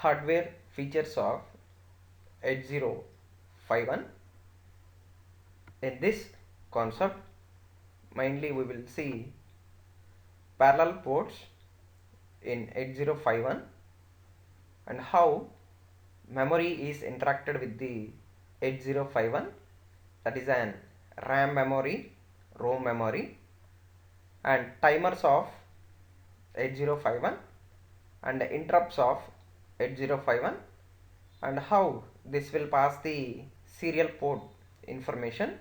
hardware features of 8051. In this concept, mainly we will see parallel ports in 8051 and how memory is interacted with the 8051, that is an RAM memory, ROM memory, and timers of 8051 and interrupts of 8051, and how this will pass the serial port information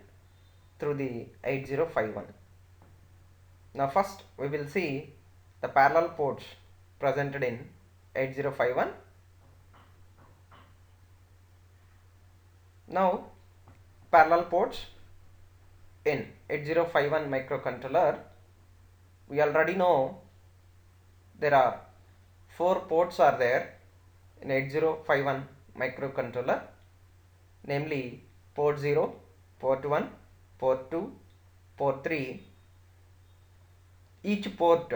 through the 8051. Now first we will see the parallel ports presented in 8051. Now parallel ports in 8051 microcontroller, we already know there are 4 ports are there in 8051 microcontroller, namely port 0, port 1, port 2, port 3. Each port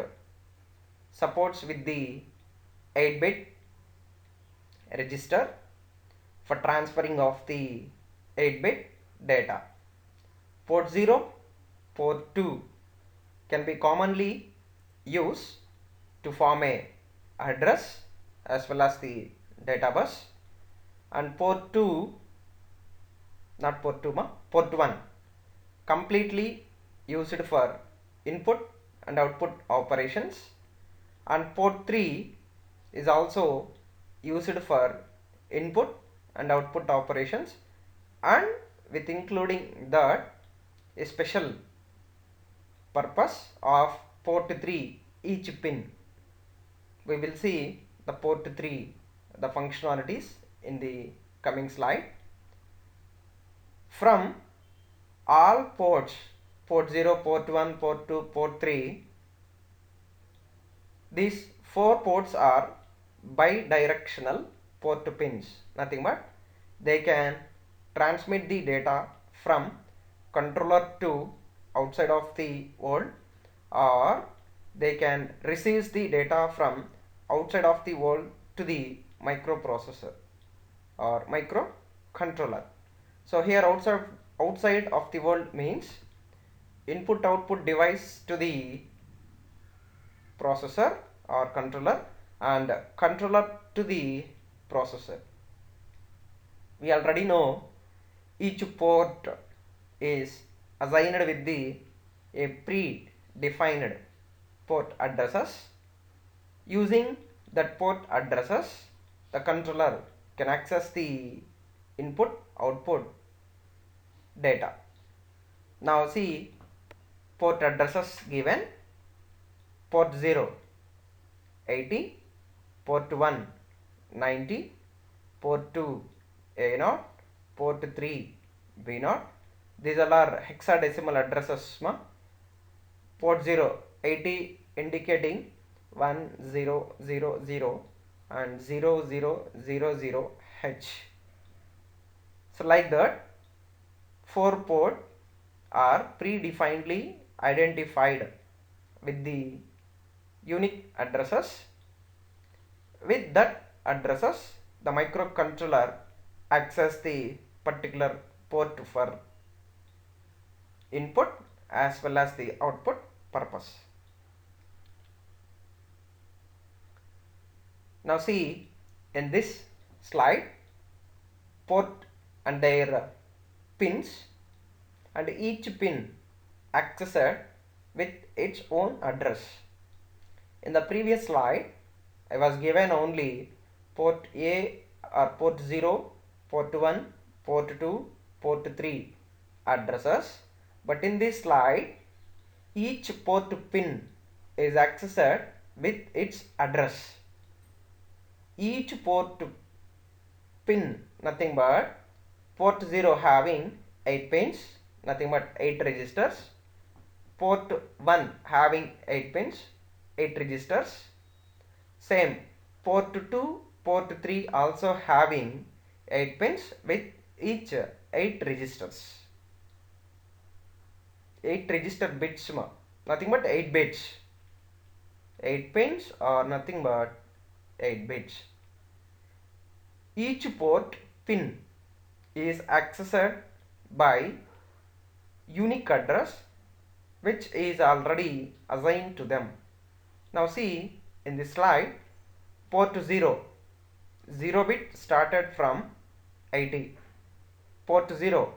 supports with the 8-bit register for transferring of the 8-bit data. Port 0, port 2 can be commonly used to form a address as well as the data bus, and port 2, not port 2 ma, port 1 completely used for input and output operations, and port 3 is also used for input and output operations, and with including that a special purpose of port 3 each pin. We will see the port 3, the functionalities in the coming slide. From all ports, port 0, port 1, port 2, port 3, these 4 ports are bidirectional port pins, nothing but they can transmit the data from controller to outside of the world, or they can receive the data from outside of the world to the microprocessor or microcontroller. So here outside of the world means input output device to the processor or controller and controller to the processor. We already know each port is assigned with the a predefined port addresses. Using that port addresses, the controller can access the input output data. Now see port addresses given: port 0 80, port 1 90, port 2 A0, port 3 B0. These all are hexadecimal addresses. Port 0 80 indicating 1000 and 0000H. So like that 4 port are predefinedly identified with the unique addresses. With that addresses, the microcontroller access the particular port for input as well as the output purpose. Now see in this slide port and their pins, and each pin accessed with its own address. In the previous slide I was given only port A or port 0, port 1, port 2, port 3 addresses, but in this slide each port pin is accessed with its address. Each port pin nothing but port 0 having 8 pins, nothing but 8 registers, port 1 having 8 pins, 8 registers, same port 2, port 3 also having 8 pins with each 8 registers. 8 register bits, nothing but 8 bits. 8 pins are nothing but 8 bits. Each port pin is accessed by unique address which is already assigned to them. Now see in this slide, port 0 bit started from 80. Port 0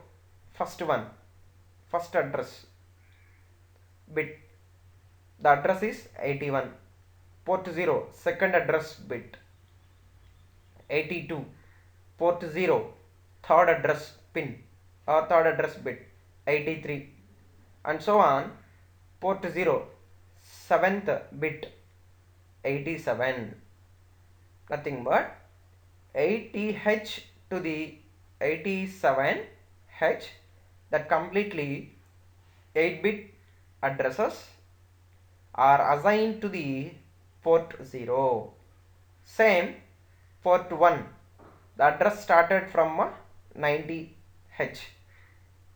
first address bit, the address is 81. Port 0 second address bit 82. Port 0 third address pin or third address bit 83, and so on. Port 0 seventh bit 87. Nothing but 80H to the 87H, that completely 8-bit addresses are assigned to the port 0. Same port 1, the address started from 90H.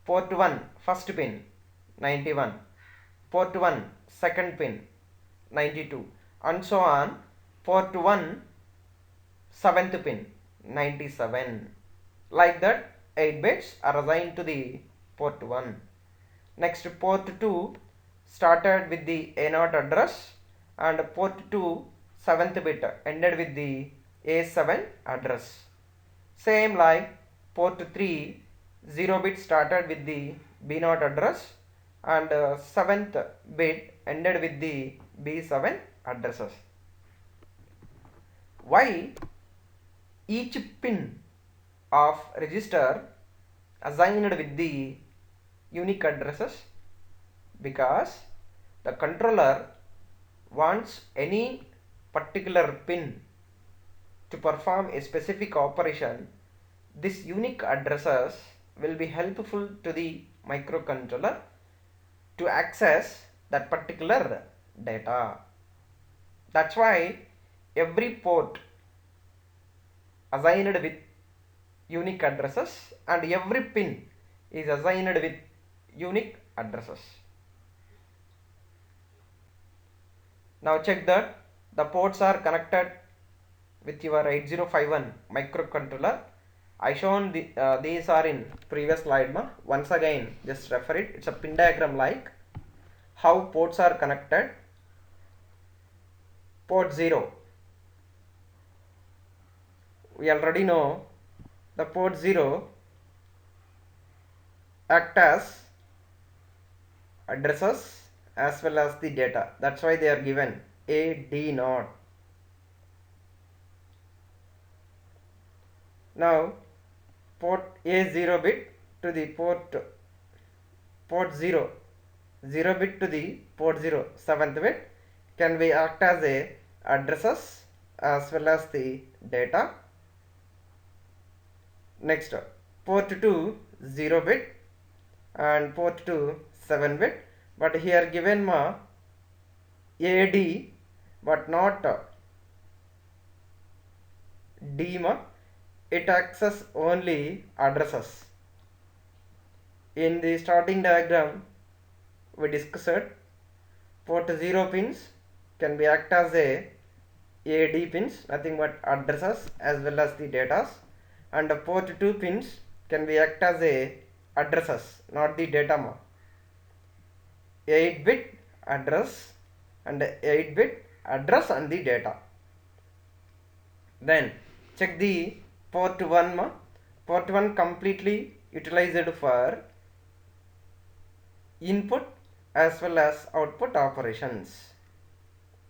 Port 1 first pin 91. Port 1 second pin 92, and so on. Port 1 seventh pin 97. Like that 8 bits are assigned to the port 1. Next, port 2 started with the A0 address, and port 2 7th bit ended with the A7 address. Same like port 3 0 bit started with the B0 address, and 7th bit ended with the B7 addresses. Why each pin of register assigned with the unique addresses? Because the controller wants any particular pin to perform a specific operation. This unique addresses will be helpful to the microcontroller to access that particular data. That's why every port assigned with unique addresses and every pin is assigned with unique addresses. Now check that the ports are connected with your 8051 microcontroller. I shown these are in previous slide. Once again just refer it. It's a pin diagram like how ports are connected. Port 0, we already know the port 0 act as addresses as well as the data. That's why they are given AD0. Now port A0 bit to the port 0 bit to the port 0 7th bit can be act as a addresses as well as the data. Next, port 2 0 bit and port 2 7 bit, but here given AD but not D it access only addresses. In the starting diagram we discussed port 0 pins can be act as a AD pins, nothing but addresses as well as the data, and port 2 pins can be act as a addresses, not the data. 8-bit address and 8-bit address and the data. Then check the port 1. Port 1 completely utilized for input as well as output operations.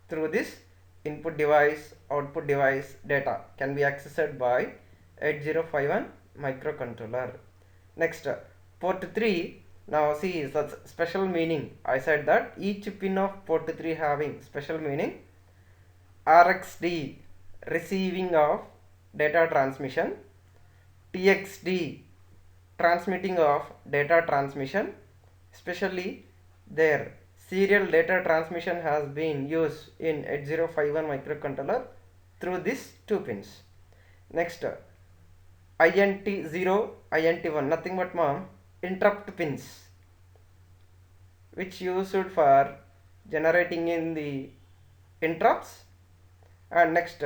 Through this input device, output device data can be accessed by 8051 microcontroller. Next, port 3. Now see the special meaning. I said that each pin of port 3 having special meaning. RxD receiving of data transmission, TXD transmitting of data transmission, especially their serial data transmission has been used in 8051 microcontroller through these two pins. Next, INT0, INT1, nothing but interrupt pins which used for generating in the interrupts. And next,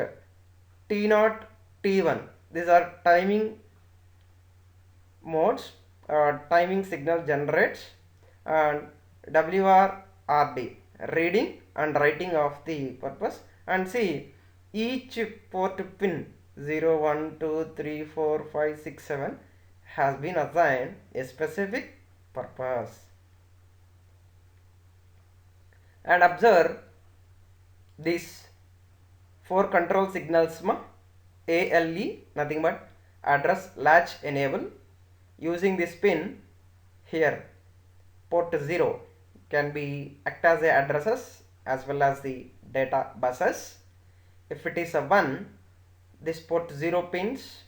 T0, T1, these are timing modes, timing signal generates, and WRRD, reading and writing of the purpose. And see, each port pin 0, 1, 2, 3, 4, 5, 6, 7 has been assigned a specific purpose. And observe these 4 control signals ALE, nothing but address latch enable. Using this pin here, port 0 can be act as a addresses as well as the data buses. If it is a 1, this port 0 pins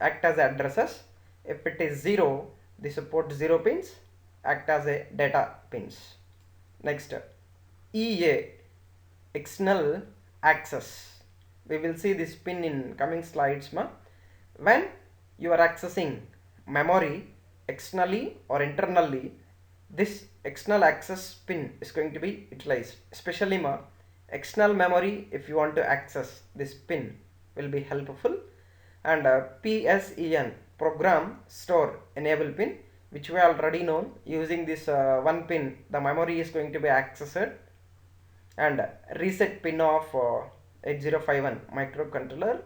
act as addresses. If it is 0, this port 0 pins act as a data pins. Next, EA, external access. We will see this pin in coming slides. When you are accessing memory externally or internally, this external access pin is going to be utilized. Especially external memory, if you want to access, this pin will be helpful. And PSEN, program store enable pin, which we already know. Using this one pin, the memory is going to be accessed. And reset pin of 8051 microcontroller.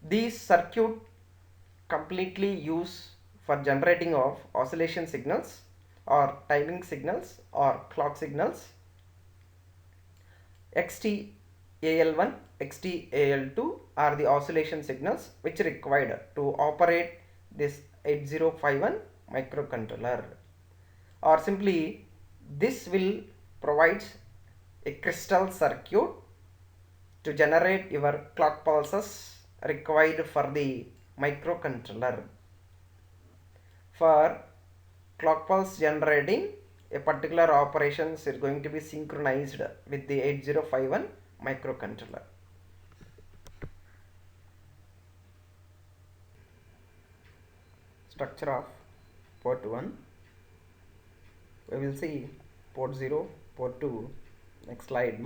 These circuit completely used for generating of oscillation signals or timing signals or clock signals. XTAL1, XTAL2 are the oscillation signals which required to operate this 8051 microcontroller. Or simply, this will provide a crystal circuit to generate your clock pulses required for the microcontroller. For clock pulse generating, a particular operations is going to be synchronized with the 8051 microcontroller. Structure of port 1. We will see port 0, port 2 next slide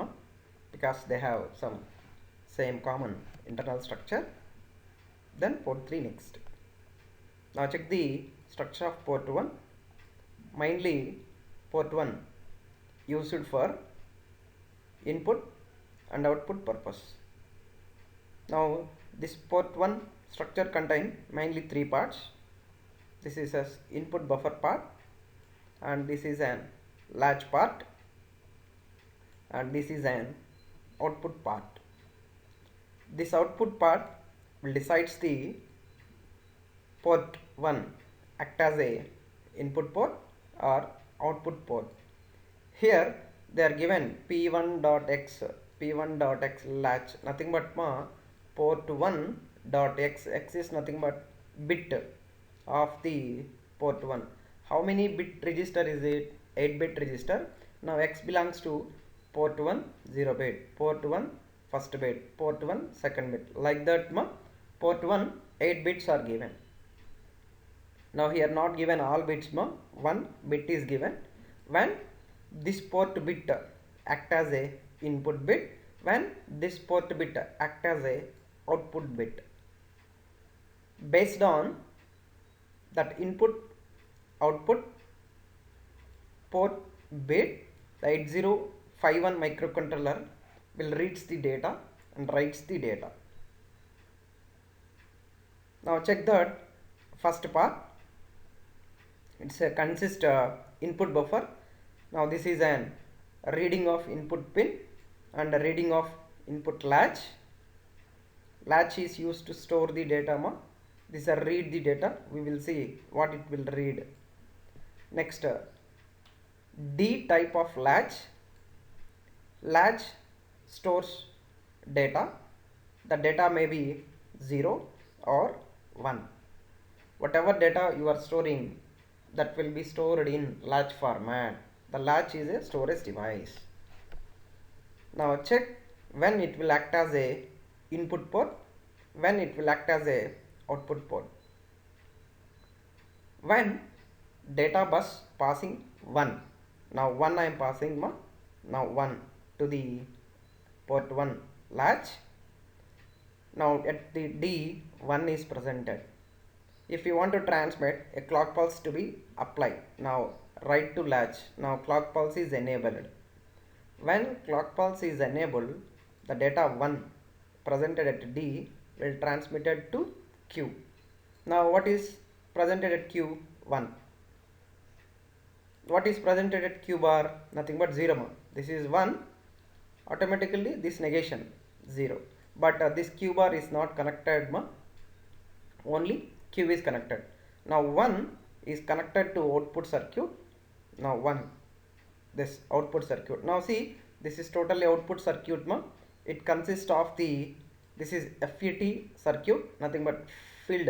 because they have some same common internal structure. Then port 3 next. Now check the structure of port 1. Mainly port 1 used for input and output purpose. Now this port 1 structure contain mainly 3 parts. This is as input buffer part, and this is an latch part, and this is an output part. This output part will decides the port 1 act as a input port or output port. Here they are given p1.x latch, nothing but port 1.x. X is nothing but bit of the port 1. How many bit register is it? 8-bit register. Now x belongs to port 1 0 bit, port 1 first bit, port 1 second bit, like that port 1 8 bits are given. Now here not given all bits, 1 bit is given. When this port bit act as a input bit, when this port bit act as a output bit. Based on that input output port bit, the 8051 microcontroller will reads the data and writes the data. Now check that first part. It's a consist input buffer. Now this is an reading of input pin and a reading of input latch. Latch is used to store the data. These are read the data. We will see what it will read. Next, D type of latch. Latch stores data. The data may be 0 or 1. Whatever data you are storing, that will be stored in latch format. The latch is a storage device. Now check when it will act as a input port, when it will act as a output port. When data bus passing 1. Now 1 I am passing now 1 to the port 1 latch. Now at the D 1 is presented. If you want to transmit a clock pulse to be applied, now write to latch. Now clock pulse is enabled. When clock pulse is enabled, the data 1 presented at D will transmitted to Q. Now what is presented at Q1? What is presented at Q bar? Nothing but 0. This is 1. Automatically this negation 0. But this Q bar is not connected. Only Q is connected. Now 1 is connected to output circuit. Now 1, this output circuit. Now see, this is totally output circuit. It consists of this is FET circuit, nothing but field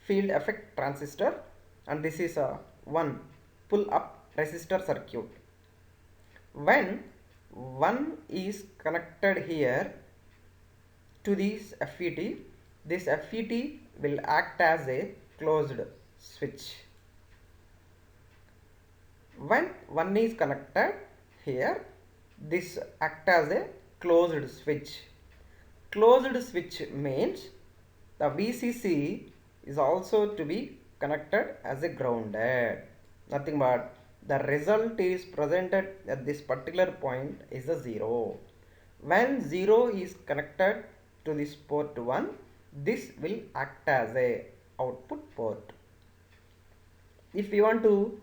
effect transistor, and this is a one pull up resistor circuit. When 1 is connected here to this FET will act as a closed switch. When 1 is connected here, this act as a closed switch. Closed switch means the VCC is also to be connected as a grounded. Nothing but the result is presented at this particular point is a 0. When 0 is connected to this port 1, this will act as a output port. If you want to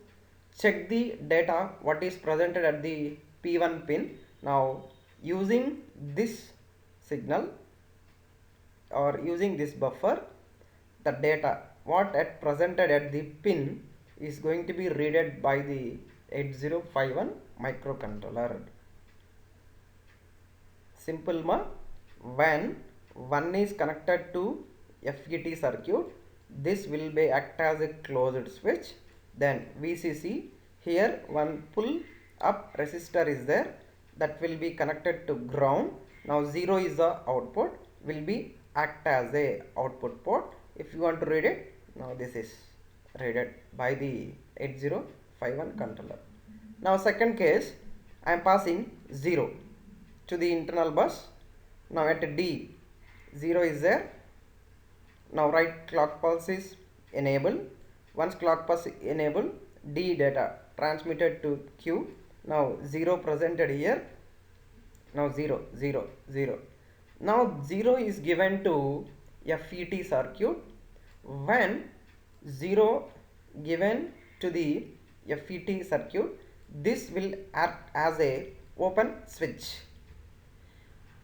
check the data what is presented at the P1 pin, now using this signal or using this buffer, the data what at presented at the pin is going to be read by the 8051 microcontroller. Simple when 1 is connected to FET circuit, this will be act as a closed switch. Then VCC, here one pull up resistor is there, that will be connected to ground. Now 0 is the output, will be act as a output port. If you want to read it, now this is read by the 8051 controller. Now second case, I am passing 0 to the internal bus. Now at D 0 is there. Now right clock pulse is enabled. Once clock pulse enabled, D data transmitted to Q. Now 0 presented here. Now 0 0 0. Now 0 is given to FET circuit. When 0 given to the FET circuit, this will act as a open switch.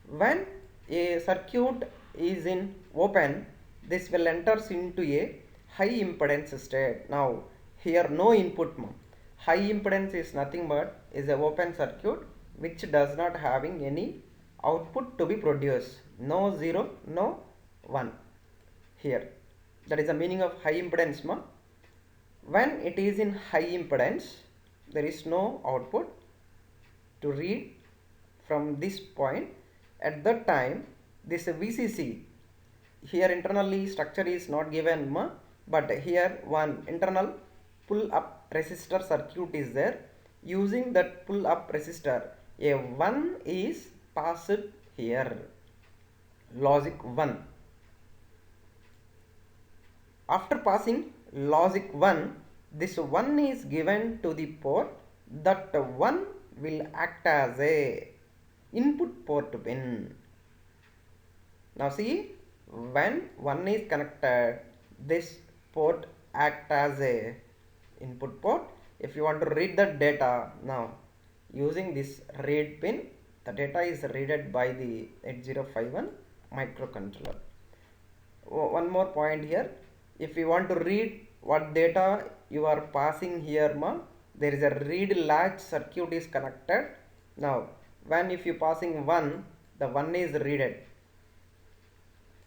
When a circuit is in open, this will enters into a high impedance state. Now here no input. High impedance is nothing but is a open circuit which does not having any output to be produced. No 0, no 1 here. That is the meaning of high impedance. When it is in high impedance, there is no output to read from this point. At that time, this VCC, here internally structure is not given, but here one internal pull up resistor circuit is there. Using that pull up resistor, a 1 is passed here, logic 1. After passing logic 1, this 1 is given to the port. That 1 will act as a input port pin. Now see, when 1 is connected, this port act as a input port. If you want to read the data, now using this read pin, the data is read by the 8051 microcontroller. One more point here, if you want to read what data you are passing here, there is a read latch circuit is connected. Now when if you passing 1, the 1 is read.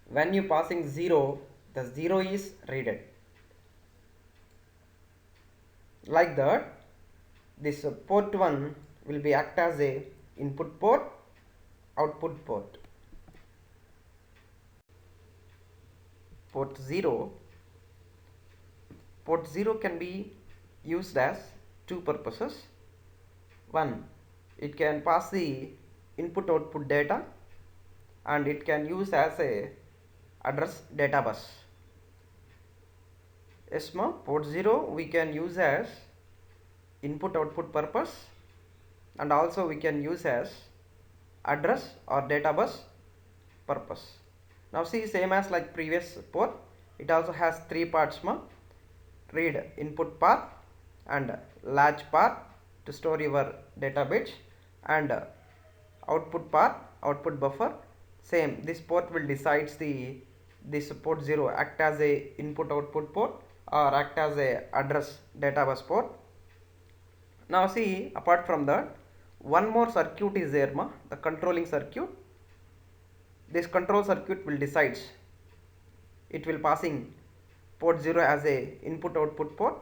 When you passing 0, the 0 is read. Like that, this port 1 will be act as a input port, output port. Port 0 can be used as two purposes. One, it can pass the input output data. and it can use as a address data bus. Yes, ma, port 0 we can use as input output purpose, and also we can use as address or data bus purpose. Now see, same as like previous port, it also has three parts, ma. Read input path and latch path to store your data bits, and output path, output buffer. Same, this port will decides this port 0 act as a input output port or act as a address data bus port. Now see, apart from that, one more circuit is there, ma, the controlling circuit. This control circuit will decides, it will passing port 0 as a input output port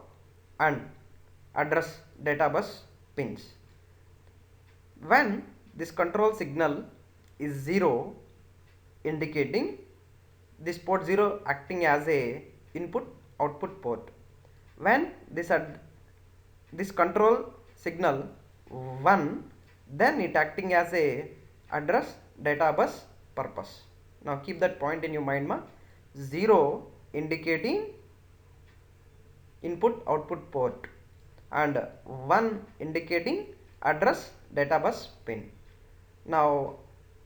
and address data bus pins. When this control signal is 0, indicating this port 0 acting as a input output port. When this control signal 1, then it acting as a address data bus purpose. Now keep that point in your mind, ma. 0 indicating input output port and 1 indicating address data bus pin. Now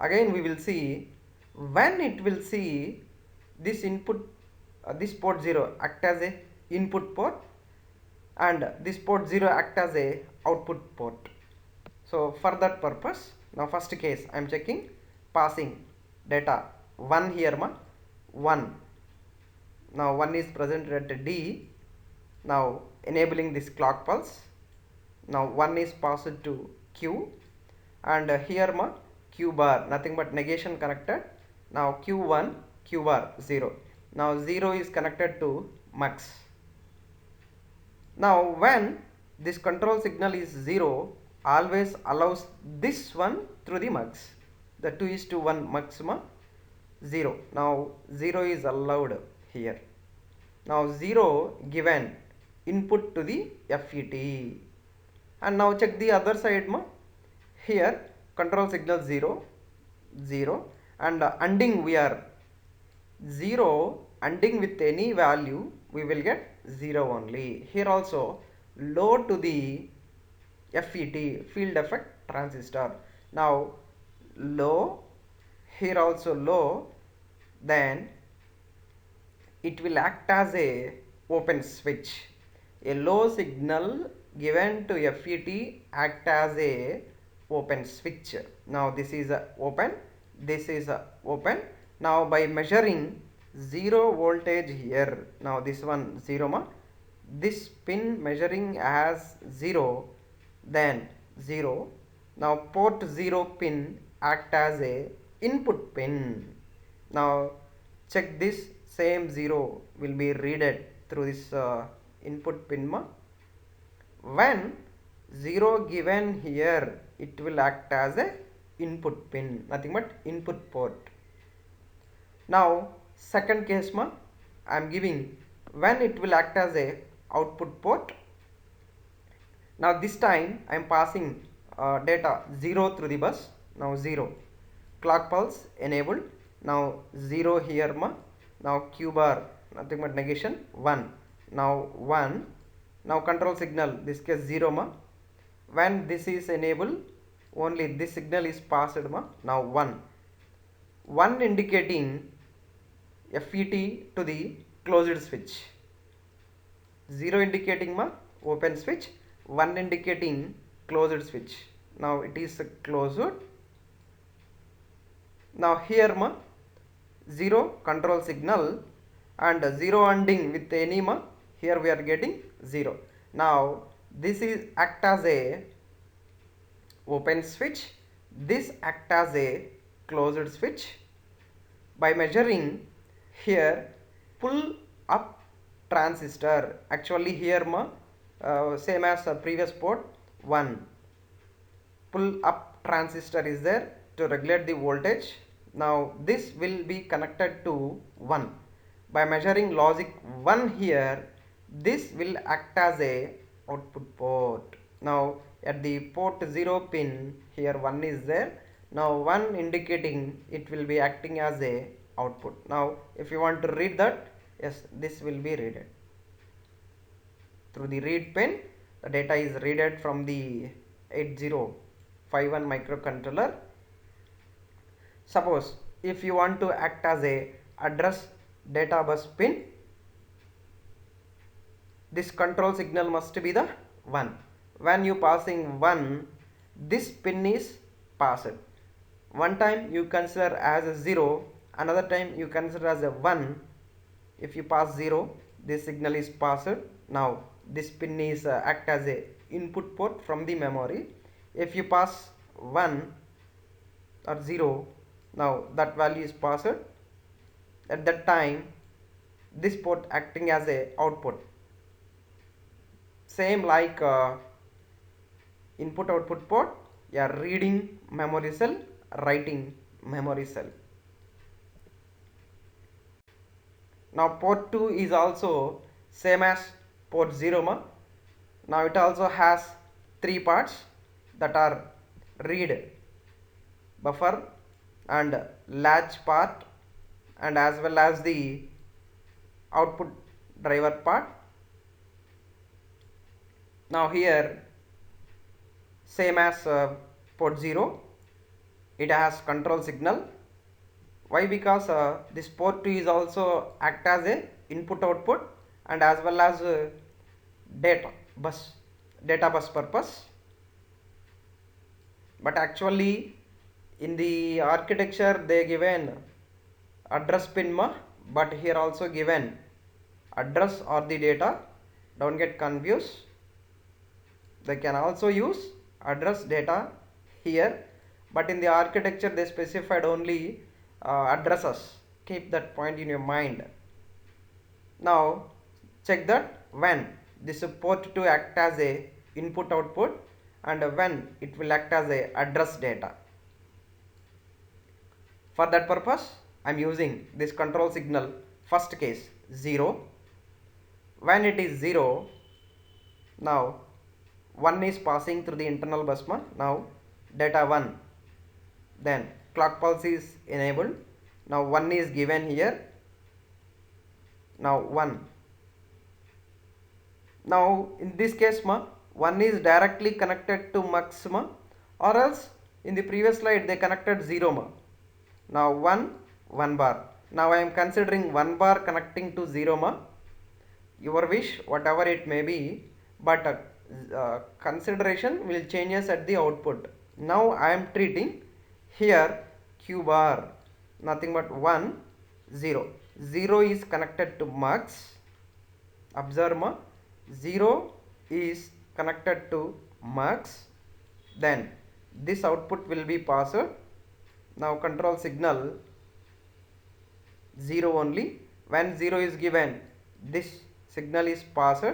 again we will see, when it will see this input this port 0 act as a input port and this port 0 act as a output port. So for that purpose, now first case I am checking passing data 1 here, ma, 1. Now 1 is present at D. Now enabling this clock pulse. Now 1 is passed to Q, and here, ma, Q bar nothing but negation connected. Now Q1, Q bar 0. Now 0 is connected to mux. Now when this control signal is 0, always allows this one through the mux, the 2:1 mux, ma, 0. Now 0 is allowed here. Now 0 given input to the FET, and now check the other side, ma. Here control signal 0, 0, and ending we are 0, ending with any value we will get 0 only. Here also low to the FET, field effect transistor. Now low, here also low, then it will act as a open switch. A low signal given to FET act as a open switch. Now this is open, this is open. Now by measuring 0 voltage here, now this one 0, ma, this pin measuring as 0, then 0. Now port 0 pin act as a input pin. Now check this, same 0 will be read through this input pin, ma. When 0 given here, it will act as a input pin, nothing but input port. Now second case, ma, I am giving when it will act as a output port. Now this time I am passing data 0 through the bus. Now 0, clock pulse enabled. Now 0 here, ma. Now Q bar nothing but negation 1. Now 1. Now control signal, this case 0, ma. When this is enabled, only this signal is passed, ma. Now 1. 1 indicating FET to the closed switch. 0 indicating, ma, open switch. 1 indicating closed switch. Now it is closed. Now here, ma, 0 control signal and 0 ending with any, ma, here we are getting 0. Now this is act as a open switch, this act as a closed switch. By measuring here pull up transistor, actually here, ma, same as previous port 1, pull up transistor is there to regulate the voltage. Now this will be connected to 1. By measuring logic 1 here, this will act as a output port. Now at the port 0 pin, here 1 is there. Now 1 indicating it will be acting as a output. Now if you want to read that, yes, this will be read through the read pin. The data is read from the 8051 microcontroller. Suppose if you want to act as a address data bus pin, this control signal must be the 1. When you passing 1, this pin is passed. One time you consider as a 0, another time you consider as a 1. If you pass 0, this signal is passed. Now this pin is act as a input port from the memory. If you pass 1 or 0, now that value is passed. At that time this port acting as a output. Same like input output port, yeah, reading memory cell, writing memory cell. Now port 2 is also same as port 0. Now it also has 3 parts that are read buffer and latch part, and as well as the output driver part. Now here same as port 0, it has control signal. Why? Because this port 2 is also act as a input output and as well as data bus purpose. But actually in the architecture they given address pin, but here also given address or the data. Don't get confused. They can also use address data here, but in the architecture they specified only addresses. Keep that point in your mind. Now check that when this port 2 act as a input output and when it will act as a address data. For that purpose I am using this control signal. First case 0. When it is 0, now 1 is passing through the internal bus. Now data 1, then clock pulse is enabled. Now 1 is given here. Now 1. Now in this case 1 is directly connected to mux, or else in the previous slide they connected 0. Now 1 bar. Now I am considering 1 bar connecting to 0. Your wish, whatever it may be, but consideration will changes at the output. Now I am treating here q bar, nothing but 1 0. 0 is connected to mux. Observe, 0 is connected to mux. Then this output will be passed. Now control signal 0 only. When 0 is given, this signal is passed.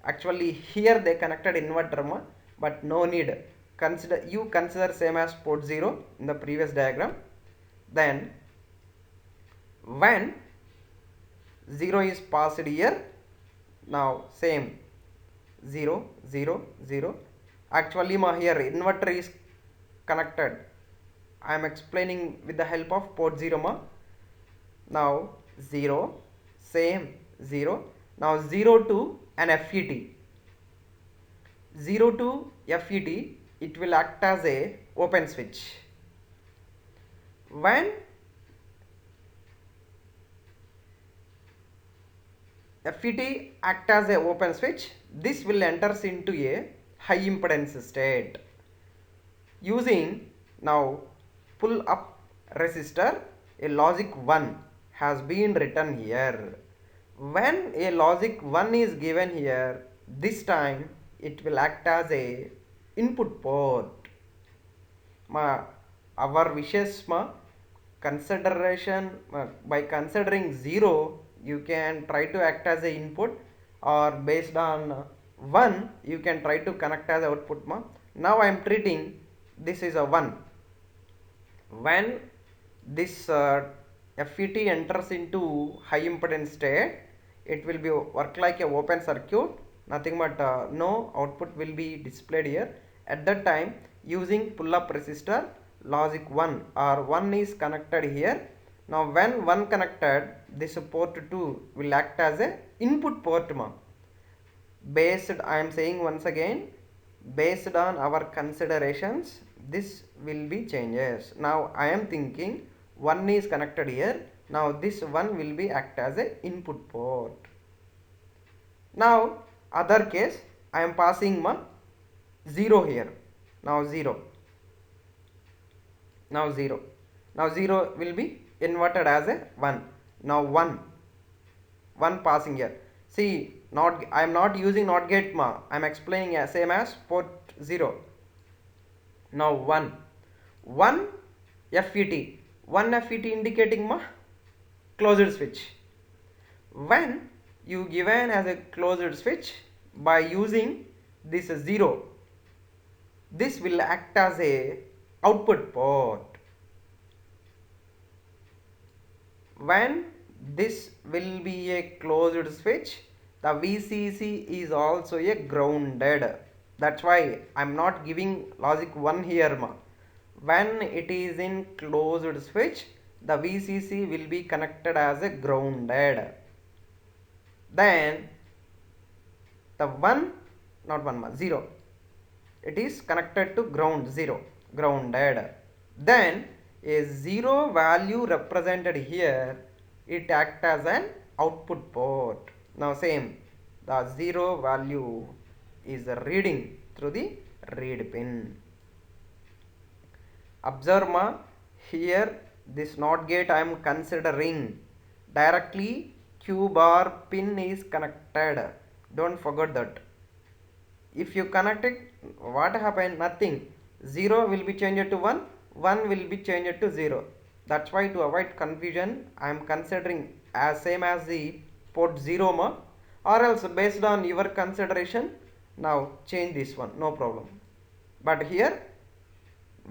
Actually here they connected inverter, but no need. Consider same as port 0 in the previous diagram. Then when 0 is passed here, now same 0 0 0. Actually here inverter is connected. I am explaining with the help of port 0. Now 0, same 0. Now 0 to an FET. 0 to FET, it will act as a open switch. When FET act as a open switch, this will enters into a high impedance state. Using now pull up resistor, a logic 1 has been written here. When a logic 1 is given here, this time it will act as a input port. Our wishes, consideration, by considering 0 you can try to act as a input, or based on 1 you can try to connect as output. Now I am treating this is a 1. When this FET enters into high impedance state, it will be work like a open circuit, nothing but no output will be displayed here. At that time, using pull up resistor, logic 1 or 1 is connected here. Now when 1 connected, this port 2 will act as a input port ma. Based, I am saying once again, based on our considerations, this will be changes. Now I am thinking 1 is connected here. Now this 1 will be act as a input port. Now other case, I am passing ma 0 here. Now 0. Now 0. Now 0 will be inverted as a 1. Now 1 passing here. See, not I am not using not gate ma. I am explaining as same as port 0. Now 1 FET. 1 FET indicating ma closed switch. When you given as a closed switch by using this 0, this will act as a output port. When this will be a closed switch, the VCC is also a grounded. That's why I'm not giving logic 1 here ma. When it is in closed switch, the VCC will be connected as a grounded. Then the 1, not 1 ma, 0, it is connected to ground, 0, grounded. Then a 0 value represented here, it acts as an output port. Now same, the 0 value is reading through the read pin. Observe ma, here this NOT gate I am considering directly Q bar pin is connected. Don't forget that. If you connect it, what happened? Nothing. 0 will be changed to 1, 1 will be changed to 0. That's why to avoid confusion, I am considering as same as the port 0 ma, or else based on your consideration, now change this one, no problem. But here,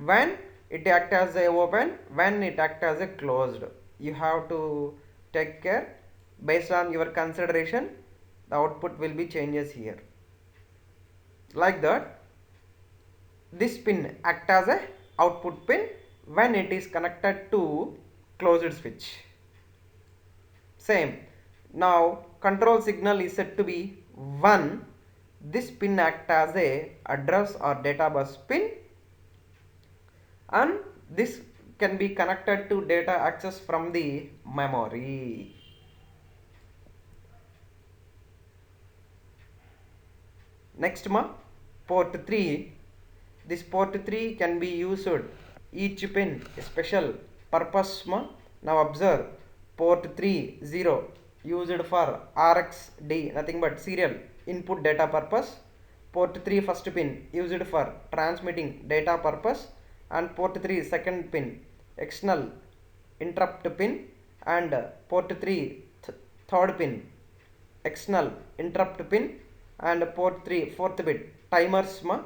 when it act as a open, when it act as a closed, you have to take care. Based on your consideration, the output will be changes here. Like that, this pin act as a output pin when it is connected to closed switch. Same. Now control signal is said to be 1. This pin act as a address or data bus pin, and this can be connected to data access from the memory. Next ma, port 3. This port 3 can be used each pin special purpose ma. Now observe, port 3 0 used for RxD, nothing but serial input data purpose. Port 3 first pin used for transmitting data purpose, and port 3 second pin external interrupt pin, and port 3 third pin external interrupt pin, and port 3 fourth bit timers ma,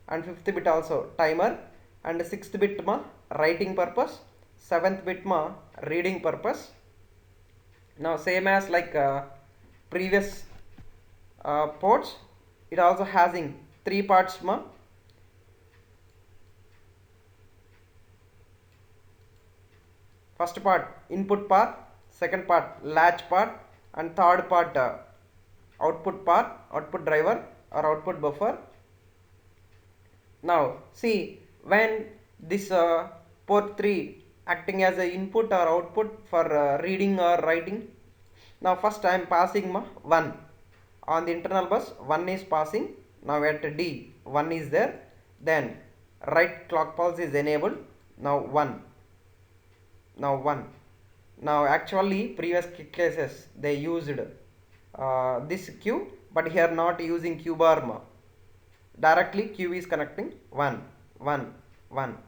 and fifth bit also timer, and sixth bit ma writing purpose, seventh bit ma reading purpose. Now same as like previous ports, it also having 3 parts ma. First part input part, second part latch part, and third part output part, output driver or output buffer. Now see, when this port 3 acting as a input or output for reading or writing. Now first I am passing 1 on the internal bus, 1 is passing. Now at D 1 is there, then right clock pulse is enabled. Now 1, now 1. Now actually previous cases they used this Q, but here not using Q bar ma. Directly Q is connecting 1, 1, 1.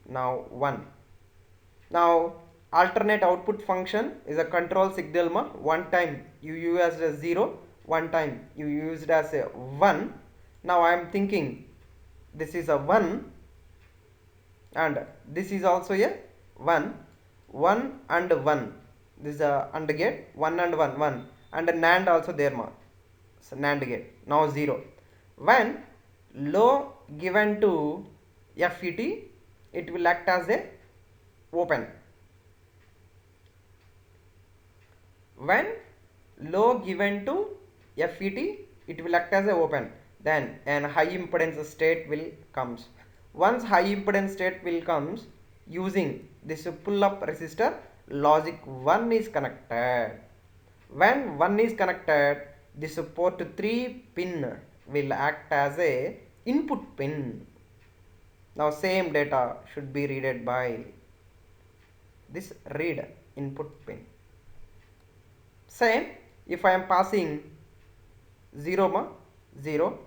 Now 1. Now alternate output function is a control signal ma. One time you use as a 0, one time you used as a 1. Now I am thinking this is a 1 and this is also a 1, 1 and 1. This is a AND gate, 1 and 1, 1, and a NAND also there ma. So NAND gate. Now 0. When low given to FET, it will act as a open. When low given to FET, it will act as a open. Then an high impedance state will comes. Once high impedance state will comes, using this pull up resistor, logic 1 is connected. When 1 is connected, this port 3 pin will act as a input pin. Now same data should be read by this read input pin. Same, if I am passing 0, 0,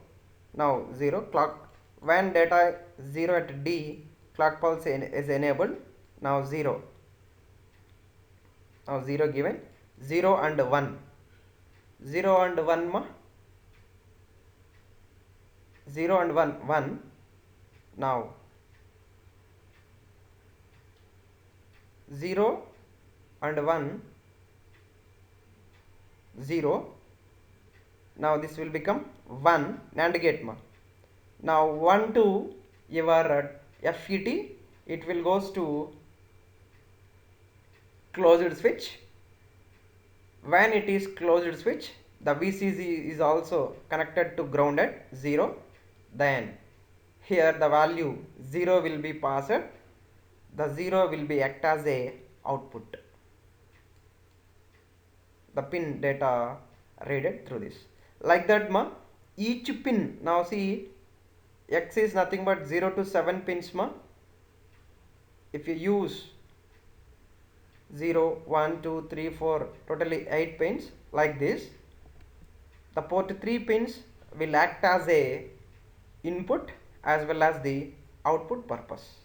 now 0 clock, when data 0 at D, clock pulse is enabled, now 0, now 0 given, 0 and 1, 0 and 1 ma, 0 and 1, 1, now 0 and 1, 0, now this will become 1 NAND gate ma. Now 1 to your FET, it will goes to closed switch. When it is closed switch, the VCC is also connected to ground at 0. Then here the value 0 will be passed. The 0 will be act as a output. The pin data read through this. Like that ma, each pin, now see, X is nothing but 0 to 7 pins ma. If you use 0, 1, 2, 3, 4, totally 8 pins like this, the port 3 pins will act as a input as well as the output purpose.